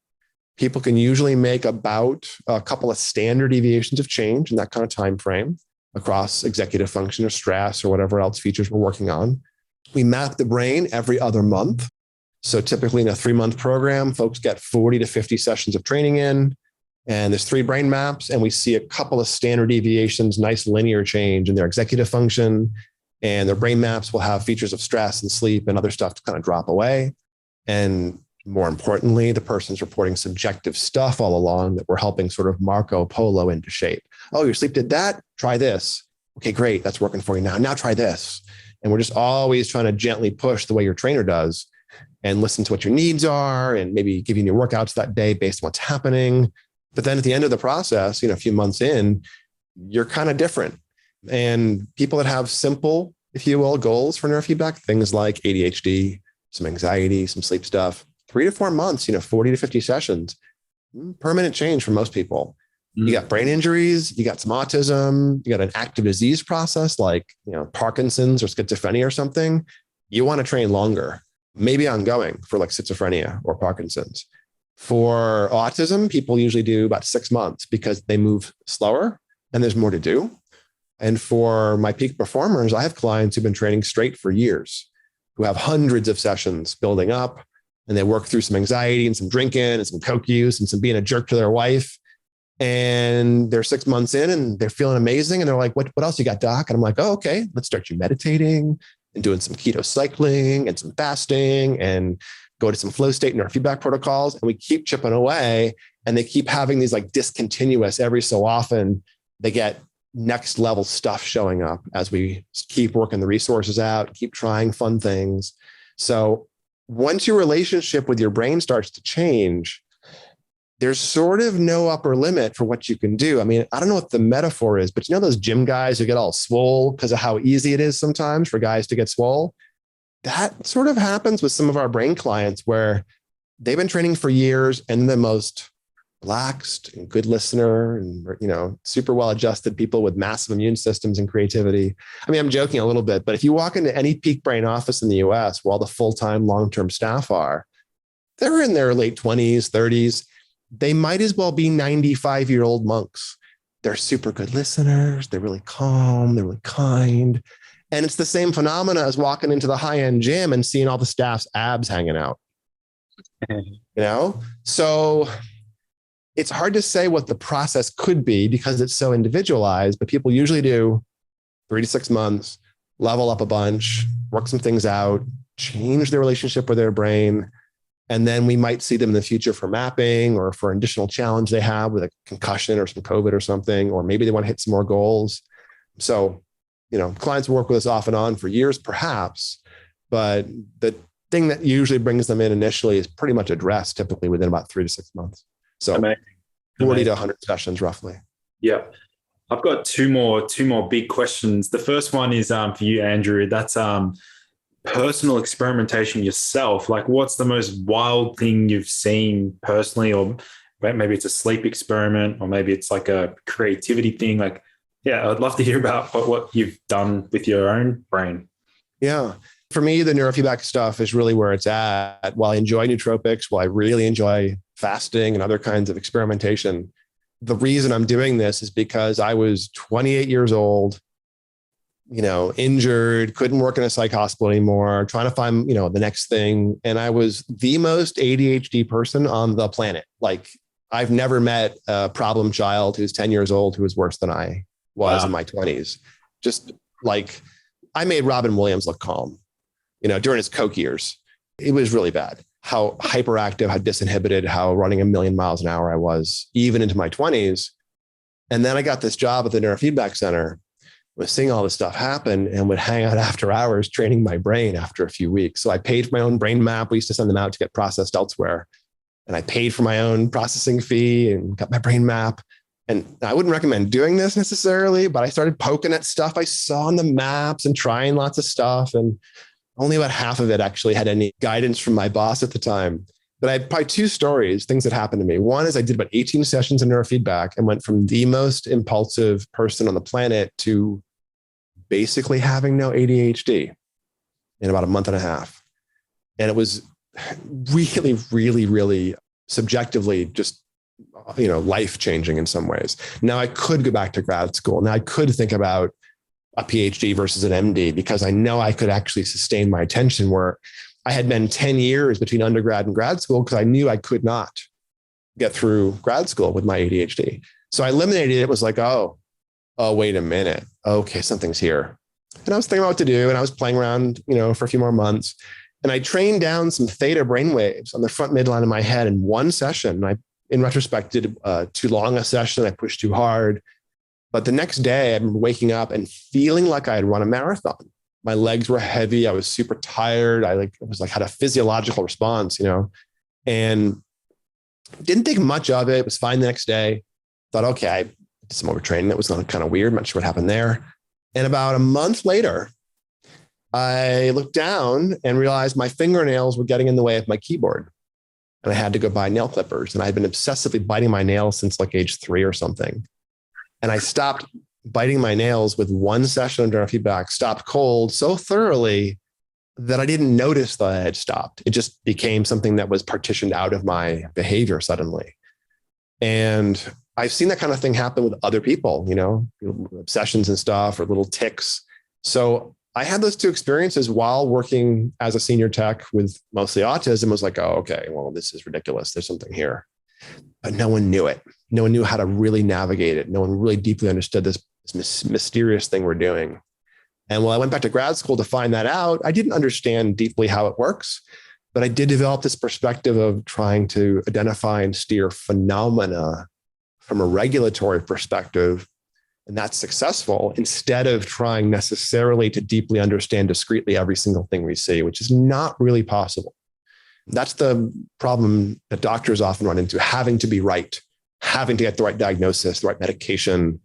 People can usually make about a couple of standard deviations of change in that kind of time frame across executive function or stress or whatever else features we're working on. We map the brain every other month. So typically in a 3-month program, folks get 40 to 50 sessions of training in, and there's 3 brain maps, and we see a couple of standard deviations, nice linear change in their executive function, and their brain maps will have features of stress and sleep and other stuff to kind of drop away. And more importantly, the person's reporting subjective stuff all along that we're helping sort of Marco Polo into shape. Oh, your sleep did that? Try this. Okay, great. That's working for you now. Now try this. And we're just always trying to gently push the way your trainer does and listen to what your needs are and maybe giving you workouts that day based on what's happening. But then at the end of the process, a few months in, you're kind of different. And people that have simple, if you will, goals for neurofeedback, things like ADHD, some anxiety, some sleep stuff, 3 to 4 months, 40 to 50 sessions, permanent change for most people. You got brain injuries, you got some autism, you got an active disease process like, Parkinson's or schizophrenia or something. You want to train longer, maybe ongoing for like schizophrenia or Parkinson's. For autism, people usually do about 6 months because they move slower and there's more to do. And for my peak performers, I have clients who've been training straight for years, who have hundreds of sessions building up, and they work through some anxiety and some drinking and some coke use and some being a jerk to their wife. And they're 6 months in and they're feeling amazing. And they're like, what else you got, doc? And I'm like, oh, okay, let's start you meditating and doing some keto cycling and some fasting and go to some flow state neurofeedback protocols. And we keep chipping away, and they keep having these like discontinuous every so often. They get next level stuff showing up as we keep working the resources out, keep trying fun things. So once your relationship with your brain starts to change, there's sort of no upper limit for what you can do. I mean, I don't know what the metaphor is, but those gym guys who get all swole because of how easy it is sometimes for guys to get swole? That sort of happens with some of our brain clients where they've been training for years and the most relaxed and good listener and, super well-adjusted people with massive immune systems and creativity. I mean, I'm joking a little bit, but if you walk into any peak brain office in the US where all the full-time long-term staff are, they're in their late 20s, 30s. They might as well be 95-year-old monks. They're super good listeners. They're really calm. They're really kind. And it's the same phenomena as walking into the high-end gym and seeing all the staff's abs hanging out. So it's hard to say what the process could be because it's so individualized, but people usually do 3 to 6 months, level up a bunch, work some things out, change their relationship with their brain. And then we might see them in the future for mapping or for an additional challenge they have with a concussion or some COVID or something, or maybe they want to hit some more goals. So, clients work with us off and on for years, perhaps, but the thing that usually brings them in initially is pretty much addressed typically within about 3 to 6 months. So Amazing. 40 to 100 sessions roughly. Yeah. I've got two more big questions. The first one is for you, Andrew. That's personal experimentation yourself. Like, what's the most wild thing you've seen personally? Or maybe it's a sleep experiment, or maybe it's like a creativity thing. Like, yeah, I'd love to hear about what you've done with your own brain. Yeah. For me, the neurofeedback stuff is really where it's at. While I enjoy nootropics, while I really enjoy fasting and other kinds of experimentation, the reason I'm doing this is because I was 28 years old, injured, couldn't work in a psych hospital anymore, trying to find, the next thing. And I was the most ADHD person on the planet. Like, I've never met a problem child who's 10 years old who was worse than I was in my 20s. Just like, I made Robin Williams look calm, during his coke years. It was really bad. how hyperactive, how disinhibited, how running a million miles an hour I was, even into my 20s. And then I got this job at the Neurofeedback Center, was seeing all this stuff happen and would hang out after hours training my brain after a few weeks. So I paid for my own brain map. We used to send them out to get processed elsewhere. And I paid for my own processing fee and got my brain map. And I wouldn't recommend doing this necessarily, but I started poking at stuff I saw on the maps and trying lots of stuff. And only about half of it actually had any guidance from my boss at the time. But I had probably two stories, things that happened to me. One is I did about 18 sessions in neurofeedback and went from the most impulsive person on the planet to basically having no ADHD in about a month and a half. And it was really, really, really subjectively just, life-changing in some ways. Now I could go back to grad school. Now I could think about a PhD versus an MD because I know I could actually sustain my attention, where I had been 10 years between undergrad and grad school because I knew I could not get through grad school with my ADHD. So I eliminated it. It was like, oh, wait a minute. Okay, something's here. And I was thinking about what to do. And I was playing around, for a few more months. And I trained down some theta brainwaves on the front midline of my head in one session. And I, in retrospect, did too long a session. I pushed too hard. But the next day, I remember waking up and feeling like I had run a marathon. My legs were heavy. I was super tired. Had a physiological response, and didn't think much of it. It was fine the next day. Thought, okay, I did some overtraining. That was kind of weird. I'm not sure what happened there. And about a month later, I looked down and realized my fingernails were getting in the way of my keyboard. And I had to go buy nail clippers. And I had been obsessively biting my nails since like age 3 or something. And I stopped biting my nails with one session of neurofeedback, stopped cold so thoroughly that I didn't notice that I had stopped. It just became something that was partitioned out of my behavior suddenly. And I've seen that kind of thing happen with other people, obsessions and stuff or little tics. So I had those two experiences while working as a senior tech with mostly autism. Was like, oh, okay, well, this is ridiculous. There's something here. But no one knew it. No one knew how to really navigate it. No one really deeply understood this mysterious thing we're doing. And when I went back to grad school to find that out, I didn't understand deeply how it works, but I did develop this perspective of trying to identify and steer phenomena from a regulatory perspective. And that's successful instead of trying necessarily to deeply understand discretely every single thing we see, which is not really possible. That's the problem that doctors often run into, having to be right, having to get the right diagnosis, the right medication.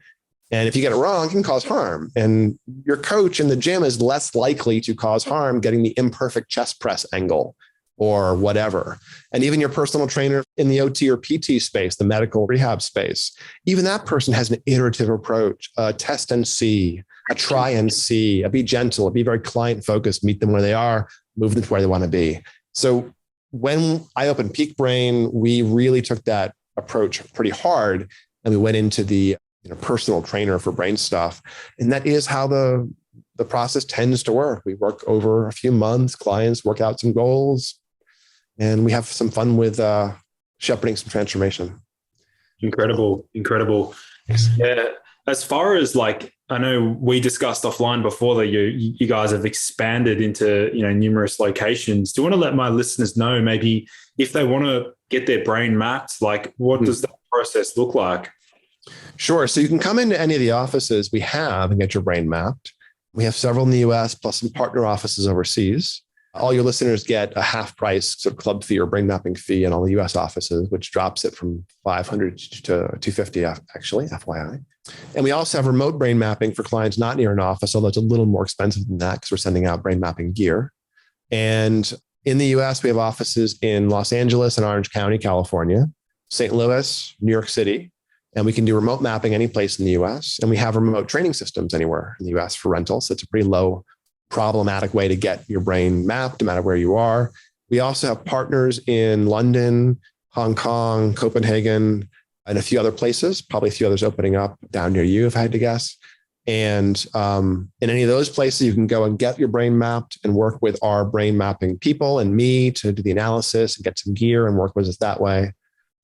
And if you get it wrong, it can cause harm. And your coach in the gym is less likely to cause harm getting the imperfect chest press angle or whatever. And even your personal trainer in the OT or PT space, the medical rehab space, even that person has an iterative approach, a test and see, a try and see, a be gentle, be very client focused, meet them where they are, move them to where they want to be. So when I opened Peak Brain, we really took that approach pretty hard. And we went into the personal trainer for brain stuff. And that is how the process tends to work. We work over a few months, clients work out some goals, and we have some fun with shepherding some transformation. Incredible. Yeah. As far as I know we discussed offline before that you guys have expanded into, numerous locations. Do you want to let my listeners know maybe if they want to get their brain mapped, what does that process look like? Sure. So you can come into any of the offices we have and get your brain mapped. We have several in the US plus some partner offices overseas. All your listeners get a half price sort of club fee or brain mapping fee in all the US offices, which drops it from $500 to $250, actually, FYI. And we also have remote brain mapping for clients not near an office, although it's a little more expensive than that because we're sending out brain mapping gear. And in the US, we have offices in Los Angeles and Orange County, California, St. Louis, New York City, and we can do remote mapping any place in the US. And we have remote training systems anywhere in the US for rental. So it's a pretty low problematic way to get your brain mapped no matter where you are. We also have partners in London, Hong Kong, Copenhagen, and a few other places, probably a few others opening up down near you, if I had to guess. And in any of those places, you can go and get your brain mapped and work with our brain mapping people and me to do the analysis and get some gear and work with us that way.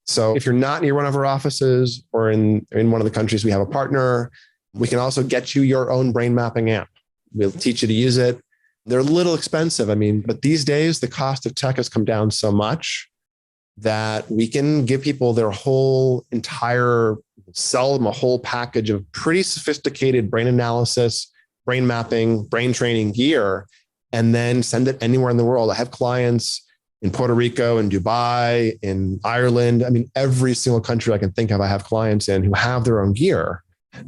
So if you're not near one of our offices or in one of the countries we have a partner, we can also get you your own brain mapping app. We'll teach you to use it. They're a little expensive. I mean, but these days the cost of tech has come down so much that we can give people their whole entire, sell them a whole package of pretty sophisticated brain analysis, brain mapping, brain training gear, and then send it anywhere in the world. I have clients in Puerto Rico, in Dubai, in Ireland. I mean, every single country I can think of, I have clients in who have their own gear.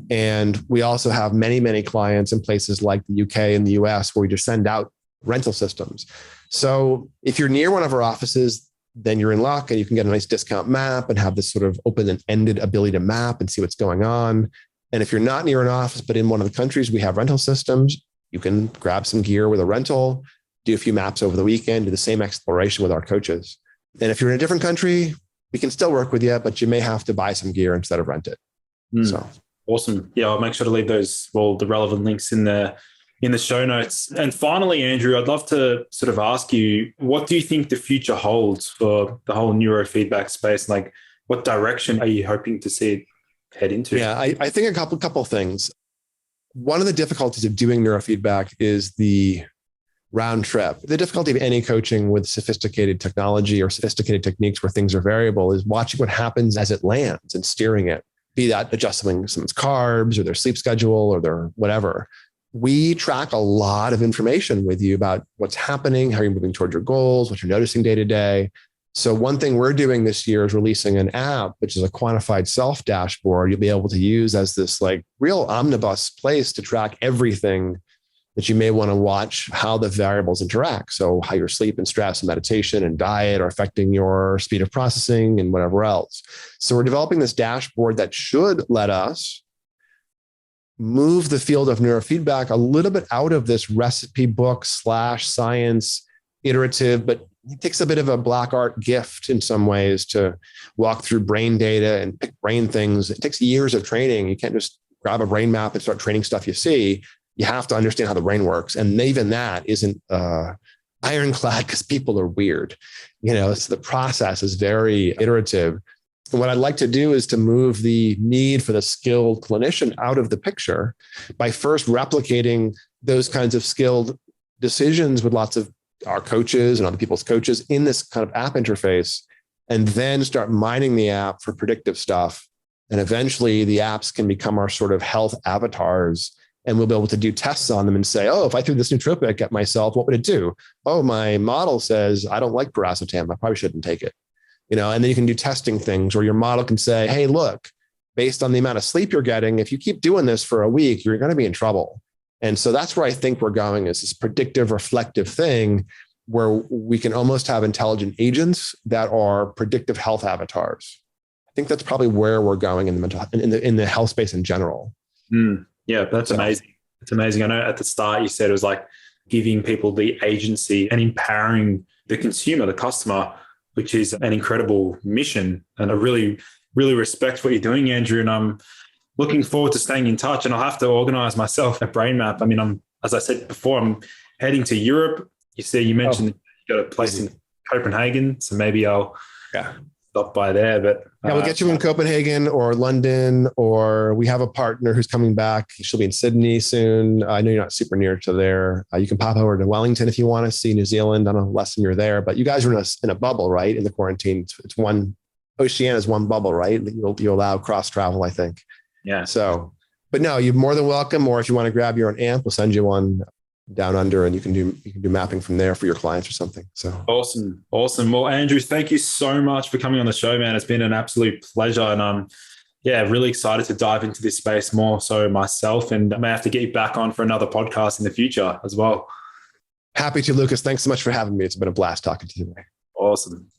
And we also have many, many clients in places like the UK and the US where we just send out rental systems. So if you're near one of our offices, then you're in luck and you can get a nice discount map and have this sort of open-ended ability to map and see what's going on. And if you're not near an office, but in one of the countries, we have rental systems. You can grab some gear with a rental, do a few maps over the weekend, do the same exploration with our coaches. And if you're in a different country, we can still work with you, but you may have to buy some gear instead of rent it. So awesome. Yeah, I'll make sure to leave the relevant links in the show notes. And finally, Andrew, I'd love to sort of ask you, what do you think the future holds for the whole neurofeedback space? Like, what direction are you hoping to see it head into? Yeah, I think a couple of things. One of the difficulties of doing neurofeedback is the round trip. The difficulty of any coaching with sophisticated technology or sophisticated techniques where things are variable is watching what happens as it lands and steering it, be that adjusting someone's carbs or their sleep schedule or their whatever. We track a lot of information with you about what's happening, how you're moving toward your goals, what you're noticing day to day. So one thing we're doing this year is releasing an app, which is a quantified self dashboard you'll be able to use as this like real omnibus place to track everything that you may want to watch, how the variables interact. So how your sleep and stress and meditation and diet are affecting your speed of processing and whatever else. So we're developing this dashboard that should let us move the field of neurofeedback a little bit out of this recipe book / science iterative, but it takes a bit of a black art gift in some ways to walk through brain data and pick brain things. It takes years of training. You can't just grab a brain map and start training stuff you see. You have to understand how the brain works. And even that isn't ironclad because people are weird. So the process is very iterative. And what I'd like to do is to move the need for the skilled clinician out of the picture by first replicating those kinds of skilled decisions with lots of our coaches and other people's coaches in this kind of app interface, and then start mining the app for predictive stuff. And eventually the apps can become our sort of health avatars, and we'll be able to do tests on them and say, oh, if I threw this nootropic at myself, what would it do? Oh, my model says I don't like paracetam. I probably shouldn't take it. And then you can do testing things where your model can say, hey, look, based on the amount of sleep you're getting, if you keep doing this for a week, you're going to be in trouble. And so that's where I think we're going, is this predictive, reflective thing where we can almost have intelligent agents that are predictive health avatars. I think that's probably where we're going in the health space in general. Yeah, that's amazing. It's amazing. I know at the start you said it was like giving people the agency and empowering the consumer, the customer, which is an incredible mission. And I really, really respect what you're doing, Andrew. And I'm looking forward to staying in touch. And I'll have to organize myself a brain map. I mean, as I said before, I'm heading to Europe. You mentioned you got a place in Copenhagen. So maybe I'll stop by there. But we'll get you in Copenhagen or London, or we have a partner who's coming back. She'll be in Sydney soon. I know you're not super near to there. You can pop over to Wellington if you want to see New Zealand on a lesson you're there. But you guys are in a bubble, right? In the quarantine, it's one. Oceania is one bubble, right? You allow cross travel, I think. Yeah. So, but no, you're more than welcome. Or if you want to grab your own amp, we'll send you one down under, and you can do mapping from there for your clients or something. So awesome. Well, Andrew, thank you so much for coming on the show, man. It's been an absolute pleasure, and I'm really excited to dive into this space more so myself, and I may have to get you back on for another podcast in the future as well. Happy to, Lucas. Thanks so much for having me. It's been a blast talking to you today. Awesome.